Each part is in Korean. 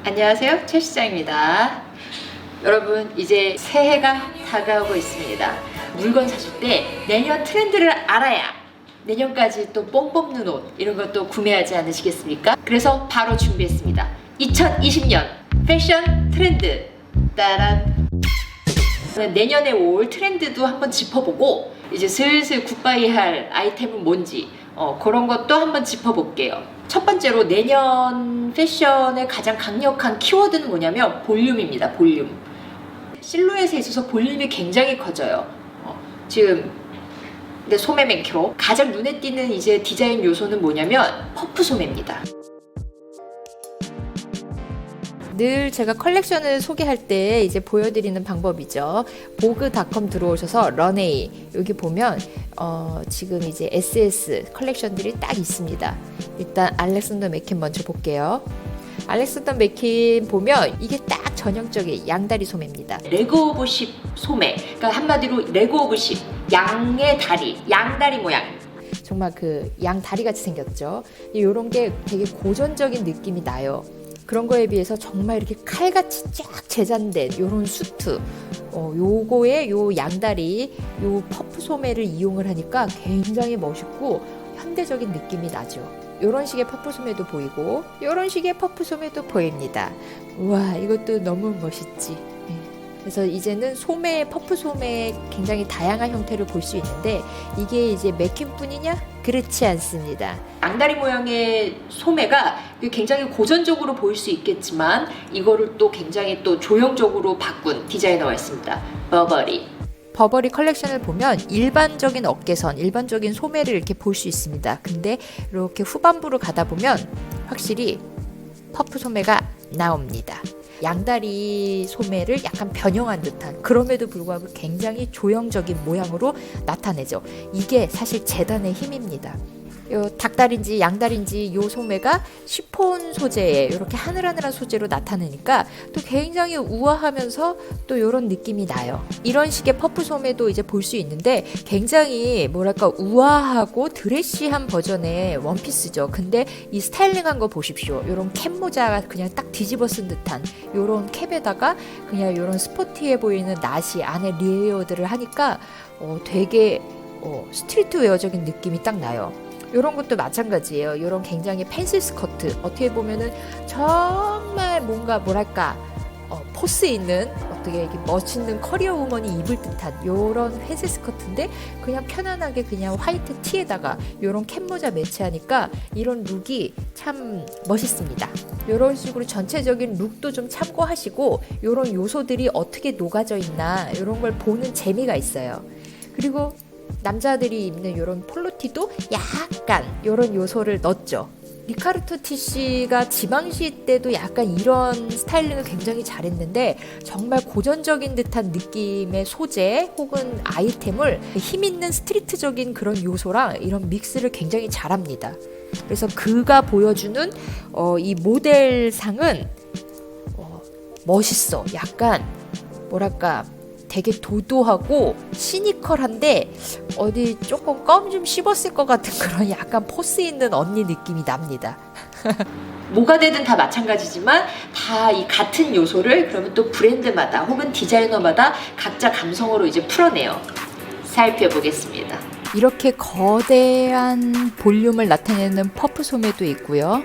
안녕하세요, 최 시장입니다. 여러분, 이제 새해가 다가오고 있습니다. 물건 사실 때 내년 트렌드를 알아야 내년까지 또 뽕 뽑는 옷 이런 것도 구매하지 않으시겠습니까? 그래서 바로 준비했습니다. 2020년 패션 트렌드 따란. 내년에 올 트렌드도 한번 짚어보고 이제 슬슬 굿바이 할 아이템은 뭔지 그런 것도 한번 짚어볼게요. 첫 번째로 내년 패션의 가장 강력한 키워드는 뭐냐면 볼륨입니다. 볼륨. 실루엣에 있어서 볼륨이 굉장히 커져요. 지금 내 소매 맨큐로 가장 눈에 띄는 이제 디자인 요소는 뭐냐면 퍼프 소매입니다. 늘 제가 컬렉션을 소개할 때 이제 보여드리는 방법이죠. 보그닷컴 들어오셔서 런웨이 여기 보면 지금 이제 SS 컬렉션들이 딱 있습니다. 일단 알렉산더 맥퀸 먼저 볼게요. 알렉산더 맥퀸 보면 이게 딱 전형적인 양다리 소매입니다. 레그 오브 십 소매. 그러니까 한마디로 레그 오브 십, 양의 다리, 양다리 모양. 정말 그 양 다리 같이 생겼죠. 이런 게 되게 고전적인 느낌이 나요. 그런 거에 비해서 정말 이렇게 칼같이 쫙 제작된 요런 수트, 요거에 요 양다리, 요 퍼프 소매를 이용을 하니까 굉장히 멋있고 현대적인 느낌이 나죠. 요런 식의 퍼프 소매도 보이고 요런 식의 퍼프 소매도 보입니다. 우와, 이것도 너무 멋있지. 그래서 이제는 소매, 퍼프 소매 굉장히 다양한 형태를 볼 수 있는데 이게 이제 맥퀸뿐이냐? 그렇지 않습니다. 양다리 모양의 소매가 굉장히 고전적으로 보일 수 있겠지만 이거를 또 굉장히 또 조형적으로 바꾼 디자이너가 있습니다. 버버리 컬렉션을 보면 일반적인 어깨선, 일반적인 소매를 이렇게 볼 수 있습니다. 근데 이렇게 후반부로 가다 보면 확실히 퍼프 소매가 나옵니다. 양다리 소매를 약간 변형한 듯한, 그럼에도 불구하고 굉장히 조형적인 모양으로 나타내죠. 이게 사실 재단의 힘입니다. 요 닭다리인지 양다리인지 요 소매가 시폰 소재에 이렇게 하늘하늘한 소재로 나타내니까 또 굉장히 우아하면서 또 요런 느낌이 나요. 이런 식의 퍼프 소매도 이제 볼 수 있는데 굉장히 뭐랄까 우아하고 드레시한 버전의 원피스죠. 근데 이 스타일링한 거 보십시오. 요런 캡 모자가 그냥 딱 뒤집어 쓴 듯한 요런 캡에다가 그냥 요런 스포티해 보이는 나시 안에 레이어드를 하니까 되게 스트리트 웨어적인 느낌이 딱 나요. 이런 것도 마찬가지예요. 이런 굉장히 팬시 스커트, 어떻게 보면은 정말 뭔가 뭐랄까 포스 있는 어떻게 이렇게 멋있는 커리어 우먼이 입을 듯한 이런 팬시 스커트인데 그냥 편안하게 그냥 화이트 티에다가 이런 캡모자 매치하니까 이런 룩이 참 멋있습니다. 이런 식으로 전체적인 룩도 좀 참고하시고 이런 요소들이 어떻게 녹아져 있나 이런 걸 보는 재미가 있어요. 그리고 남자들이 입는 이런 폴로티도 약간 이런 요소를 넣었죠. 리카르토 티시가 지방시 때도 약간 이런 스타일링을 굉장히 잘했는데 정말 고전적인 듯한 느낌의 소재 혹은 아이템을 힘있는 스트리트적인 그런 요소랑 이런 믹스를 굉장히 잘합니다. 그래서 그가 보여주는 이 모델상은 멋있어. 약간 뭐랄까 되게 도도하고 시니컬한데 어디 조금 껌 좀 씹었을 것 같은 그런 약간 포스 있는 언니 느낌이 납니다. 뭐가 되든 다 마찬가지지만 다 이 같은 요소를 그러면 또 브랜드마다 혹은 디자이너마다 각자 감성으로 이제 풀어내요. 살펴보겠습니다. 이렇게 거대한 볼륨을 나타내는 퍼프 소매도 있고요.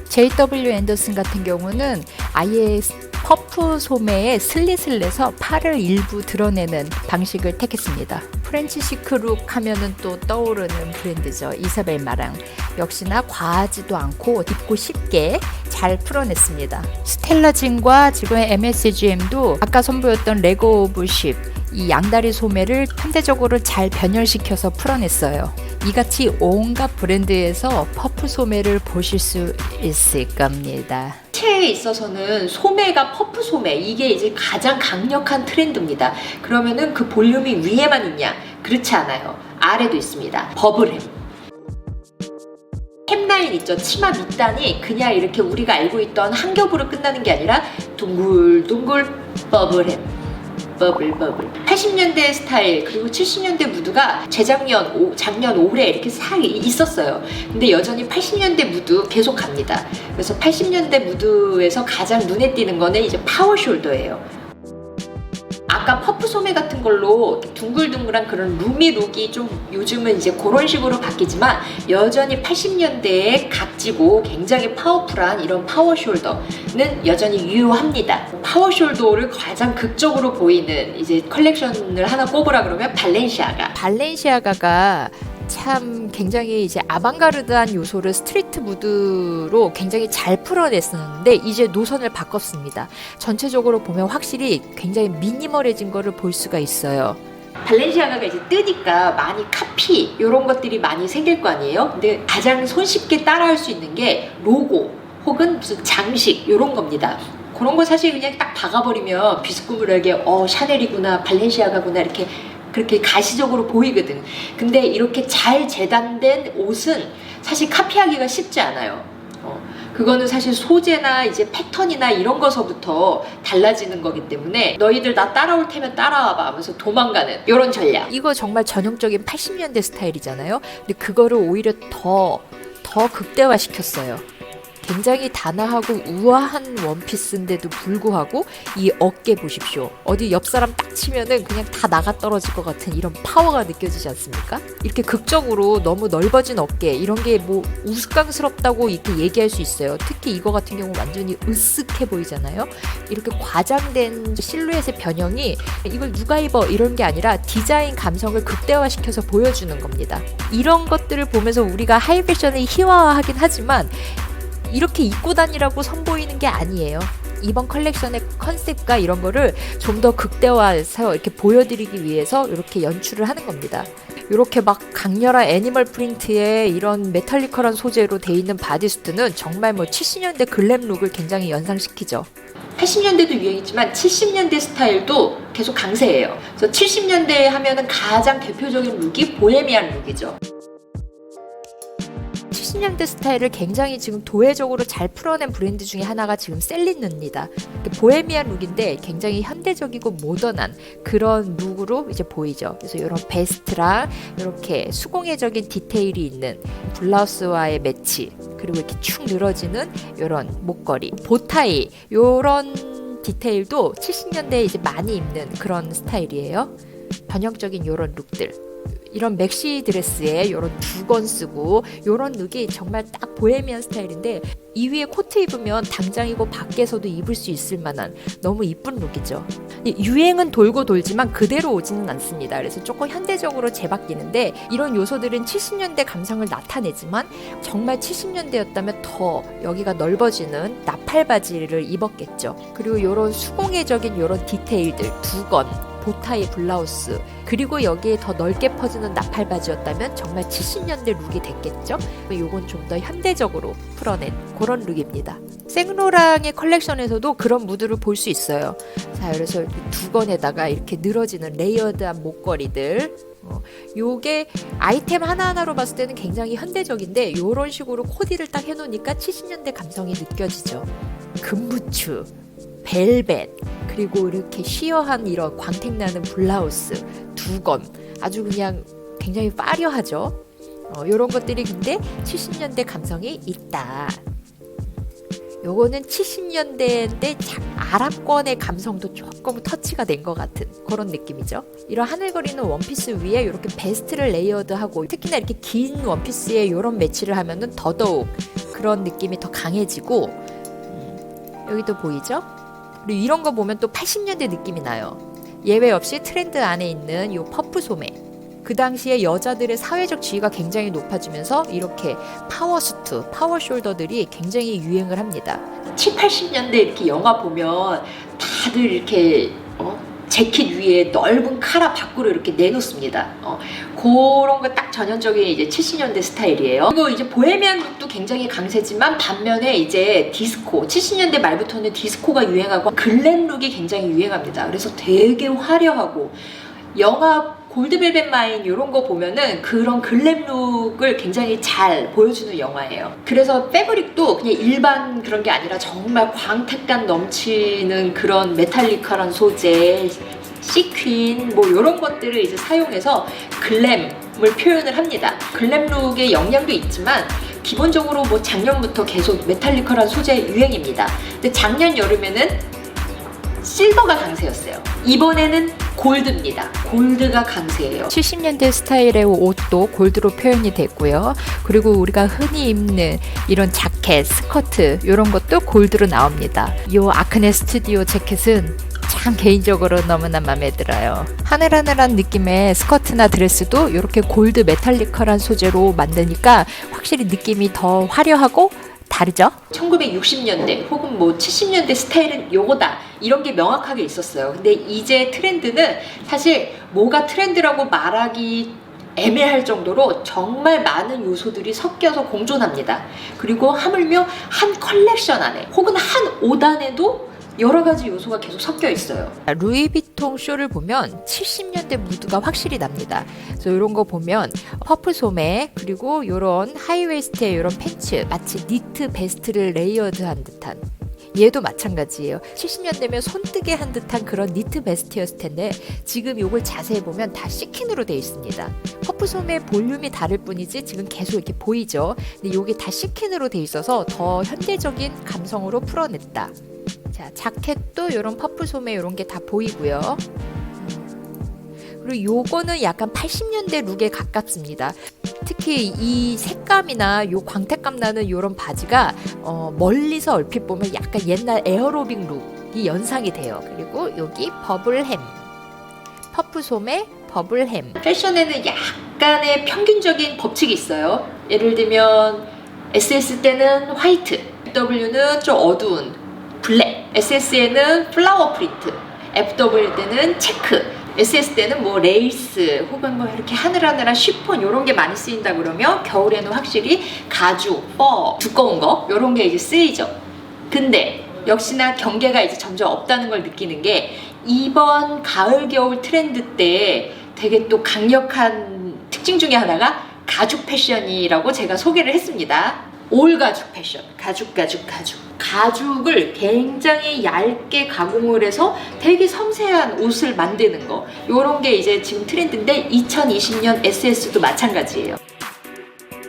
JW 앤더슨 같은 경우는 아예 퍼프 소매에 슬릿을 내서 팔을 일부 드러내는 방식을 택했습니다. 프렌치 시크룩 하면은 또 떠오르는 브랜드죠. 이사벨 마랑. 역시나 과하지도 않고 입고 쉽게 잘 풀어냈습니다. 스텔라진과 지금의 MSGM도 아까 선보였던 레그 오브 십, 이 양다리 소매를 현대적으로 잘 변열시켜서 풀어냈어요. 이같이 온갖 브랜드에서 퍼프 소매를 보실 수 있을 겁니다. 체에 있어서는 소매가 퍼프 소매, 이게 이제 가장 강력한 트렌드입니다. 그러면은 그 볼륨이 위에만 있냐? 그렇지 않아요. 아래도 있습니다. 버블햄. 햄라인 있죠. 치마 밑단이 그냥 이렇게 우리가 알고 있던 한 겹으로 끝나는 게 아니라 둥글둥글 버블햄. 버블. 80년대 스타일 그리고 70년대 무드가 작년 올해 이렇게 싹 있었어요. 근데 여전히 80년대 무드 계속 갑니다. 그래서 80년대 무드에서 가장 눈에 띄는 거는 이제 파워 숄더예요. 아까 퍼프 소매 같은 걸로 둥글둥글한 그런 루미 룩이 좀 요즘은 이제 그런 식으로 바뀌지만 여전히 80년대에 각지고 굉장히 파워풀한 이런 파워 숄더는 여전히 유효합니다. 파워 숄더를 가장 극적으로 보이는 이제 컬렉션을 하나 꼽으라 그러면 발렌시아가가 참 굉장히 이제 아방가르드한 요소를 스트리트 무드로 굉장히 잘 풀어냈었는데 이제 노선을 바꿨습니다. 전체적으로 보면 확실히 굉장히 미니멀해진 거를 볼 수가 있어요. 발렌시아가가 이제 뜨니까 많이 카피 이런 것들이 많이 생길 거 아니에요? 근데 가장 손쉽게 따라할 수 있는 게 로고 혹은 무슨 장식 이런 겁니다. 그런 거 사실 그냥 딱 박아버리면 비스꾸물하게 샤넬이구나 발렌시아가구나 이렇게 그렇게 가시적으로 보이거든. 근데 이렇게 잘 재단된 옷은 사실 카피하기가 쉽지 않아요. 그거는 사실 소재나 이제 패턴이나 이런 거서부터 달라지는 거기 때문에 너희들 나 따라올 테면 따라와봐 하면서 도망가는 이런 전략. 이거 정말 전형적인 80년대 스타일이잖아요. 근데 그거를 오히려 더 극대화시켰어요. 굉장히 단아하고 우아한 원피스인데도 불구하고 이 어깨 보십시오. 어디 옆 사람 딱 치면은 그냥 다 나가 떨어질 것 같은 이런 파워가 느껴지지 않습니까? 이렇게 극적으로 너무 넓어진 어깨 이런 게 뭐 우스꽝스럽다고 이렇게 얘기할 수 있어요. 특히 이거 같은 경우 완전히 으쓱해 보이잖아요. 이렇게 과장된 실루엣의 변형이 이걸 누가 입어 이런 게 아니라 디자인 감성을 극대화시켜서 보여주는 겁니다. 이런 것들을 보면서 우리가 하이패션을 희화화하긴 하지만 이렇게 입고 다니라고 선보이는 게 아니에요. 이번 컬렉션의 컨셉과 이런 거를 좀 더 극대화해서 이렇게 보여드리기 위해서 이렇게 연출을 하는 겁니다. 이렇게 막 강렬한 애니멀 프린트의 이런 메탈리컬한 소재로 돼 있는 바디수트는 정말 뭐 70년대 글램 룩을 굉장히 연상시키죠. 80년대도 유행했지만 70년대 스타일도 계속 강세예요. 그래서 70년대 하면은 가장 대표적인 룩이 보헤미안 룩이죠. 70년대 스타일을 굉장히 지금 도회적으로 잘 풀어낸 브랜드 중에 하나가 지금 셀린느입니다. 보헤미안 룩인데 굉장히 현대적이고 모던한 그런 룩으로 이제 보이죠. 그래서 이런 베스트랑 이렇게 수공예적인 디테일이 있는 블라우스와의 매치 그리고 이렇게 축 늘어지는 이런 목걸이, 보타이 이런 디테일도 70년대에 이제 많이 입는 그런 스타일이에요. 전형적인 이런 룩들. 이런 맥시 드레스에 이런 두건 쓰고 이런 룩이 정말 딱 보헤미안 스타일인데 이 위에 코트 입으면 당장이고 밖에서도 입을 수 있을 만한 너무 이쁜 룩이죠. 유행은 돌고 돌지만 그대로 오지는 않습니다. 그래서 조금 현대적으로 재바뀌는데 이런 요소들은 70년대 감성을 나타내지만 정말 70년대였다면 더 여기가 넓어지는 나팔 바지를 입었겠죠. 그리고 이런 수공예적인 이런 디테일들 두건 보타이 블라우스 그리고 여기에 더 넓게 퍼지는 나팔 바지였다면 정말 70년대 룩이 됐겠죠. 요건 좀 더 현대적으로 풀어낸 그런 룩입니다. 생로랑의 컬렉션에서도 그런 무드를 볼 수 있어요. 자, 그래서 두건에다가 이렇게 늘어지는 레이어드한 목걸이들 요게 아이템 하나하나로 봤을 때는 굉장히 현대적인데 요런 식으로 코디를 딱 해놓으니까 70년대 감성이 느껴지죠. 금부츠 벨벳 그리고 이렇게 쉬어한 이런 광택나는 블라우스 두건 아주 그냥 굉장히 파려하죠. 이런 것들이 근데 70년대 감성이 있다. 요거는 70년대인데 아랍권의 감성도 조금 터치가 된 것 같은 그런 느낌이죠. 이런 하늘거리는 원피스 위에 이렇게 베스트를 레이어드하고 특히나 이렇게 긴 원피스에 이런 매치를 하면은 더더욱 그런 느낌이 더 강해지고 여기도 보이죠? 그리고 이런 거 보면 또 80년대 느낌이 나요. 예외 없이 트렌드 안에 있는 요 퍼프 소매. 그 당시에 여자들의 사회적 지위가 굉장히 높아지면서 이렇게 파워수트, 파워 숄더들이 굉장히 유행을 합니다. 7, 80년대 이렇게 영화 보면 다들 이렇게 재킷 위에 넓은 카라 밖으로 이렇게 내놓습니다. 그런 거 딱 전형적인 이제 70년대 스타일이에요. 그리고 이제 보헤미안 룩도 굉장히 강세지만 반면에 이제 디스코, 70년대 말부터는 디스코가 유행하고 글램 룩이 굉장히 유행합니다. 그래서 되게 화려하고 영화 골드벨벳 마인 이런 거 보면은 그런 글램 룩을 굉장히 잘 보여주는 영화예요. 그래서 패브릭도 그냥 일반 그런 게 아니라 정말 광택감 넘치는 그런 메탈리컬한 소재, 시퀸 뭐 이런 것들을 이제 사용해서 글램을 표현을 합니다. 글램 룩의 영향도 있지만 기본적으로 뭐 작년부터 계속 메탈리컬한 소재 유행입니다. 근데 작년 여름에는 실버가 강세였어요. 이번에는 골드입니다. 골드가 강세예요. 70년대 스타일의 옷도 골드로 표현이 됐고요. 그리고 우리가 흔히 입는 이런 자켓, 스커트 이런 것도 골드로 나옵니다. 이 아크네 스튜디오 재킷은 참 개인적으로 너무나 마음에 들어요. 하늘하늘한 느낌의 스커트나 드레스도 이렇게 골드 메탈리컬한 소재로 만드니까 확실히 느낌이 더 화려하고 다르죠? 1960년대 혹은 뭐 70년대 스타일은 요거다 이런 게 명확하게 있었어요. 근데 이제 트렌드는 사실 뭐가 트렌드라고 말하기 애매할 정도로 정말 많은 요소들이 섞여서 공존합니다. 그리고 하물며 한 컬렉션 안에 혹은 한 옷 안에도 여러 가지 요소가 계속 섞여 있어요. 루이비통 쇼를 보면 70년대 무드가 확실히 납니다. 그래서 이런 거 보면 퍼플 소매 그리고 이런 하이웨이스트에 이런 팬츠 마치 니트 베스트를 레이어드한 듯한 얘도 마찬가지예요. 70년대면 손뜨개 한 듯한 그런 니트 베스트였을 텐데 지금 이걸 자세히 보면 다 시킨으로 되어 있습니다. 퍼플 소매의 볼륨이 다를 뿐이지 지금 계속 이렇게 보이죠. 근데 이게 다 시킨으로 되어 있어서 더 현대적인 감성으로 풀어냈다. 자, 자켓도 이런 퍼플 소매 이런 게 다 보이고요. 그리고 요거는 약간 80년대 룩에 가깝습니다. 특히 이 색감이나 요 광택감 나는 요런 바지가 멀리서 얼핏 보면 약간 옛날 에어로빅 룩이 연상이 돼요. 그리고 여기 버블햄, 퍼플 소매, 버블햄. 패션에는 약간의 평균적인 법칙이 있어요. 예를 들면 SS 때는 화이트, W는 좀 어두운 블랙, SS에는 플라워 프린트, FW 때는 체크, SS 때는 뭐 레이스 혹은 뭐 이렇게 하늘하늘한 쉬폰 이런 게 많이 쓰인다 그러면 겨울에는 확실히 가죽, 퍼, 두꺼운 거 이런 게 이제 쓰이죠. 근데 역시나 경계가 이제 점점 없다는 걸 느끼는 게 이번 가을 겨울 트렌드 때 되게 또 강력한 특징 중에 하나가 가죽 패션이라고 제가 소개를 했습니다. 올 가죽 패션, 가죽을 굉장히 얇게 가공을 해서 되게 섬세한 옷을 만드는 거 요런 게 이제 지금 트렌드인데 2020년 SS도 마찬가지예요.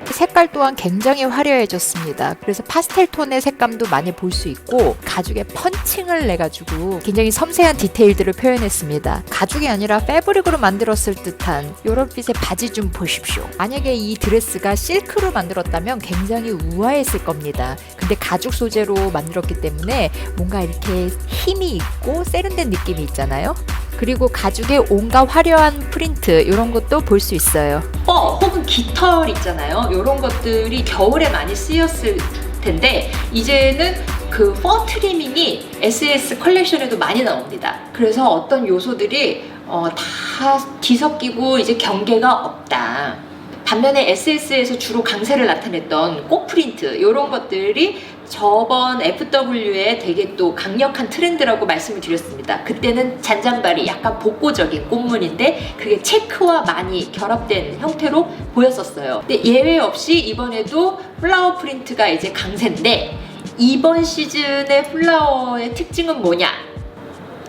색깔 또한 굉장히 화려해졌습니다. 그래서 파스텔 톤의 색감도 많이 볼 수 있고 가죽에 펀칭을 내가지고 굉장히 섬세한 디테일들을 표현했습니다. 가죽이 아니라 패브릭으로 만들었을 듯한 이런 빛의 바지 좀 보십시오. 만약에 이 드레스가 실크로 만들었다면 굉장히 우아했을 겁니다. 근데 가죽 소재로 만들었기 때문에 뭔가 이렇게 힘이 있고 세련된 느낌이 있잖아요. 그리고 가죽의 온갖 화려한 프린트 이런 것도 볼 수 있어요. 혹은 깃털 있잖아요. 이런 것들이 겨울에 많이 쓰였을 텐데 이제는 그 퍼 트리밍이 SS 컬렉션에도 많이 나옵니다. 그래서 어떤 요소들이 다 뒤섞이고 이제 경계가 없다. 반면에 SS에서 주로 강세를 나타냈던 꽃 프린트 이런 것들이 저번 FW의 되게 또 강력한 트렌드라고 말씀을 드렸습니다. 그때는 잔잔바리 약간 복고적인 꽃무늬인데 그게 체크와 많이 결합된 형태로 보였었어요. 근데 예외 없이 이번에도 플라워 프린트가 이제 강세인데 이번 시즌의 플라워의 특징은 뭐냐?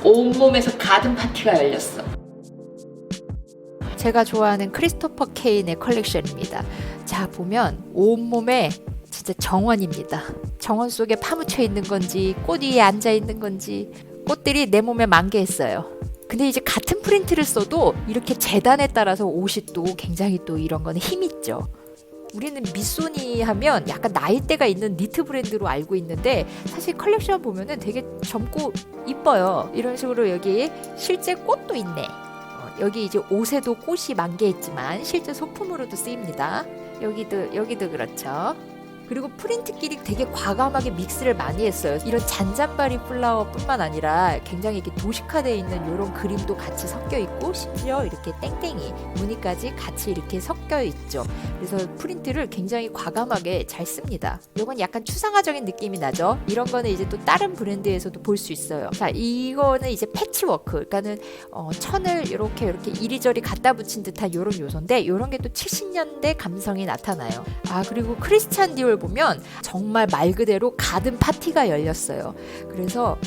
온몸에서 가든 파티가 열렸어. 제가 좋아하는 크리스토퍼 케인의 컬렉션입니다. 자, 보면 온몸에 진짜 정원입니다. 정원 속에 파묻혀 있는 건지 꽃 위에 앉아 있는 건지 꽃들이 내 몸에 만개했어요. 근데 이제 같은 프린트를 써도 이렇게 재단에 따라서 옷이 또 굉장히 또 이런 거는 힘있죠. 우리는 미소니 하면 약간 나이대가 있는 니트 브랜드로 알고 있는데 사실 컬렉션 보면은 되게 젊고 이뻐요. 이런 식으로 여기 실제 꽃도 있네. 여기 이제 옷에도 꽃이 만개했지만 실제 소품으로도 쓰입니다. 여기도 그렇죠. 그리고 프린트끼리 되게 과감하게 믹스를 많이 했어요. 이런 잔잔바리 플라워뿐만 아니라 굉장히 이렇게 도식화되어 있는 이런 그림도 같이 섞여 있고 심지어 이렇게 땡땡이 무늬까지 같이 이렇게 섞여 있죠. 그래서 프린트를 굉장히 과감하게 잘 씁니다. 이건 약간 추상화적인 느낌이 나죠. 이런 거는 이제 또 다른 브랜드에서도 볼 수 있어요. 자, 이거는 이제 패치워크, 그러니까는 천을 이렇게 이리저리 갖다 붙인 듯한 이런 요소인데 이런 게 또 70년대 감성이 나타나요. 그리고 크리스찬 디올 걸 보면 정말 말 그대로 가든 파티가 열렸어요. 그래서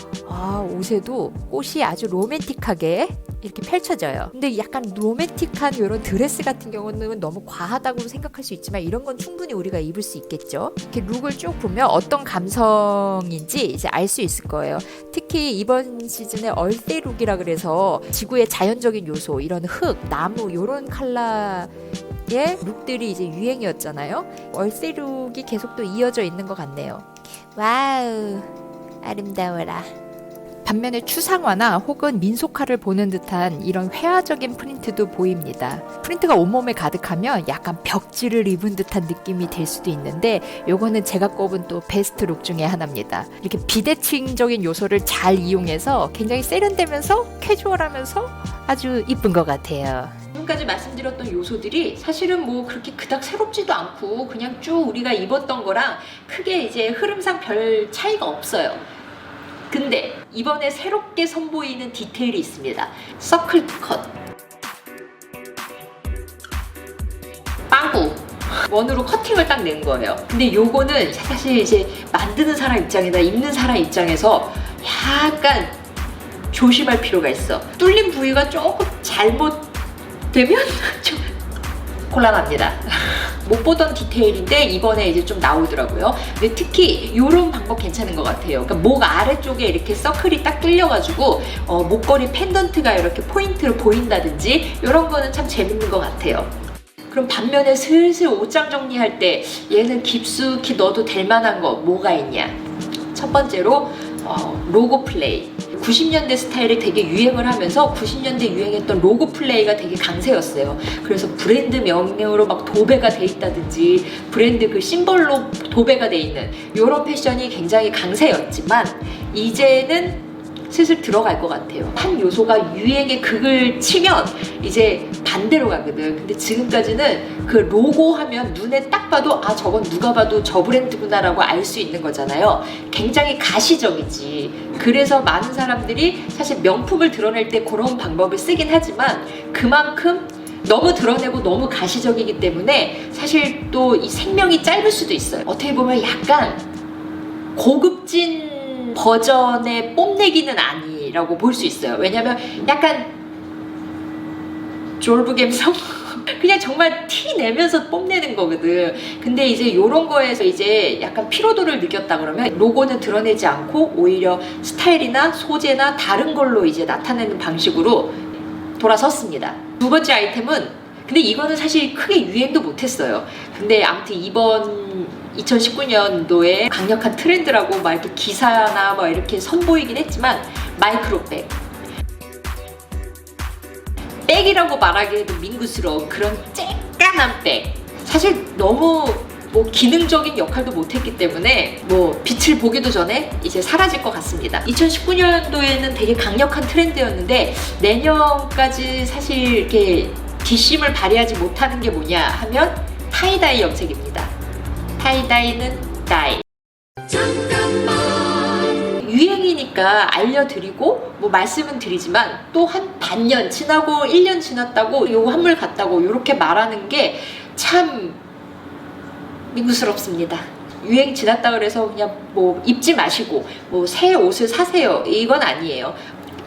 옷에도 꽃이 아주 로맨틱하게 이렇게 펼쳐져요. 근데 약간 로맨틱한 이런 드레스 같은 경우는 너무 과하다고 생각할 수 있지만 이런 건 충분히 우리가 입을 수 있겠죠. 이렇게 룩을 쭉 보면 어떤 감성인지 이제 알 수 있을 거예요. 특히 이번 시즌에 얼세 룩이라 그래서 지구의 자연적인 요소, 이런 흙, 나무 이런 컬러의 룩들이 이제 유행이었잖아요. 얼세 룩이 계속 또 이어져 있는 것 같네요. 와우, 아름다워라. 반면에 추상화나 혹은 민속화를 보는 듯한 이런 회화적인 프린트도 보입니다. 프린트가 온몸에 가득하면 약간 벽지를 입은 듯한 느낌이 될 수도 있는데 요거는 제가 꼽은 또 베스트 룩 중에 하나입니다. 이렇게 비대칭적인 요소를 잘 이용해서 굉장히 세련되면서 캐주얼하면서 아주 이쁜 것 같아요. 지금까지 말씀드렸던 요소들이 사실은 뭐 그렇게 그닥 새롭지도 않고 그냥 쭉 우리가 입었던 거랑 크게 이제 흐름상 별 차이가 없어요. 근데 이번에 새롭게 선보이는 디테일이 있습니다. 서클 컷, 빵꾸 원으로 커팅을 딱 낸 거예요. 근데 요거는 사실 이제 만드는 사람 입장이나 입는 사람 입장에서 약간 조심할 필요가 있어. 뚫린 부위가 조금 잘못되면 좀 곤란합니다. 못 보던 디테일인데 이번에 이제 좀 나오더라고요. 근데 특히 이런 방법 괜찮은 것 같아요. 그러니까 목 아래쪽에 이렇게 서클이 딱 뚫려가지고 목걸이 펜던트가 이렇게 포인트로 보인다든지 이런 거는 참 재밌는 것 같아요. 그럼 반면에 슬슬 옷장 정리할 때 얘는 깊숙이 넣어도 될 만한 거 뭐가 있냐? 첫 번째로 로고 플레이. 90년대 스타일이 되게 유행을 하면서 90년대 유행했던 로고 플레이가 되게 강세였어요. 그래서 브랜드 명령으로 막 도배가 돼 있다든지 브랜드 그 심벌로 도배가 돼 있는 이런 패션이 굉장히 강세였지만 이제는 슬슬 들어갈 것 같아요. 한 요소가 유행의 극을 치면 이제 반대로 가거든. 근데 지금까지는 그 로고 하면 눈에 딱 봐도 저건 누가 봐도 저 브랜드구나 라고 알 수 있는 거잖아요. 굉장히 가시적이지. 그래서 많은 사람들이 사실 명품을 드러낼 때 그런 방법을 쓰긴 하지만 그만큼 너무 드러내고 너무 가시적이기 때문에 사실 또 이 생명이 짧을 수도 있어요. 어떻게 보면 약간 고급진 버전의 뽐내기는 아니라고 볼 수 있어요. 왜냐면 약간 졸부 감성? 그냥 정말 티 내면서 뽐내는 거거든. 근데 이제 요런 거에서 이제 약간 피로도를 느꼈다 그러면 로고는 드러내지 않고 오히려 스타일이나 소재나 다른 걸로 이제 나타내는 방식으로 돌아섰습니다. 두 번째 아이템은 근데 이거는 사실 크게 유행도 못했어요. 근데 아무튼 이번 2019년도에 강력한 트렌드라고 막 이렇게 기사나 막 이렇게 선보이긴 했지만 마이크로백. 백이라고 말하기에도 민구스러운 그런 쬐깐한 백. 사실 너무 뭐 기능적인 역할도 못했기 때문에 뭐 빛을 보기도 전에 이제 사라질 것 같습니다. 2019년도에는 되게 강력한 트렌드였는데 내년까지 사실 이렇게 뒷심을 발휘하지 못하는 게 뭐냐 하면 타이다이 염색입니다. 타이다이는 다이. 유행이니까 알려드리고 뭐 말씀은 드리지만 또 한 반년 지나고 1년 지났다고 요거 한물 갔다고 이렇게 말하는 게 참 민구스럽습니다. 유행 지났다 그래서 그냥 뭐 입지 마시고 뭐 새 옷을 사세요 이건 아니에요.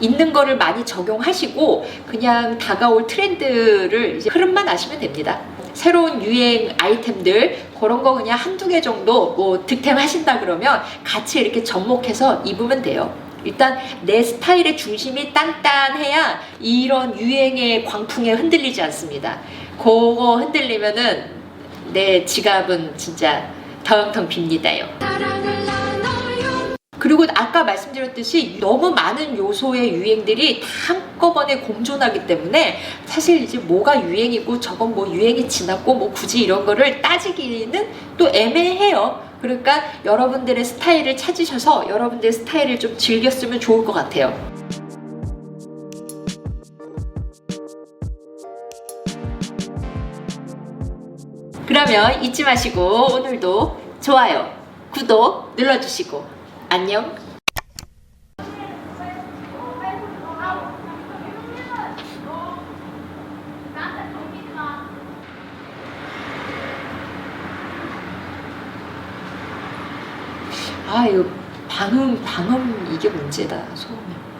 있는 거를 많이 적용하시고 그냥 다가올 트렌드를 이제 흐름만 아시면 됩니다. 새로운 유행 아이템들 그런 거 그냥 한두 개 정도 뭐 득템하신다 그러면 같이 이렇게 접목해서 입으면 돼요. 일단 내 스타일의 중심이 단단해야 이런 유행의 광풍에 흔들리지 않습니다. 그거 흔들리면은 내 지갑은 진짜 텅텅 빕니다요. 그리고 아까 말씀드렸듯이 너무 많은 요소의 유행들이 다 한꺼번에 공존하기 때문에 사실 이제 뭐가 유행이고 저건 뭐 유행이 지났고 뭐 굳이 이런 거를 따지기는 또 애매해요. 그러니까 여러분들의 스타일을 찾으셔서 여러분들의 스타일을 좀 즐겼으면 좋을 것 같아요. 그러면 잊지 마시고 오늘도 좋아요, 구독 눌러주시고 안녕. 이거 방음 이게 문제다, 소음이.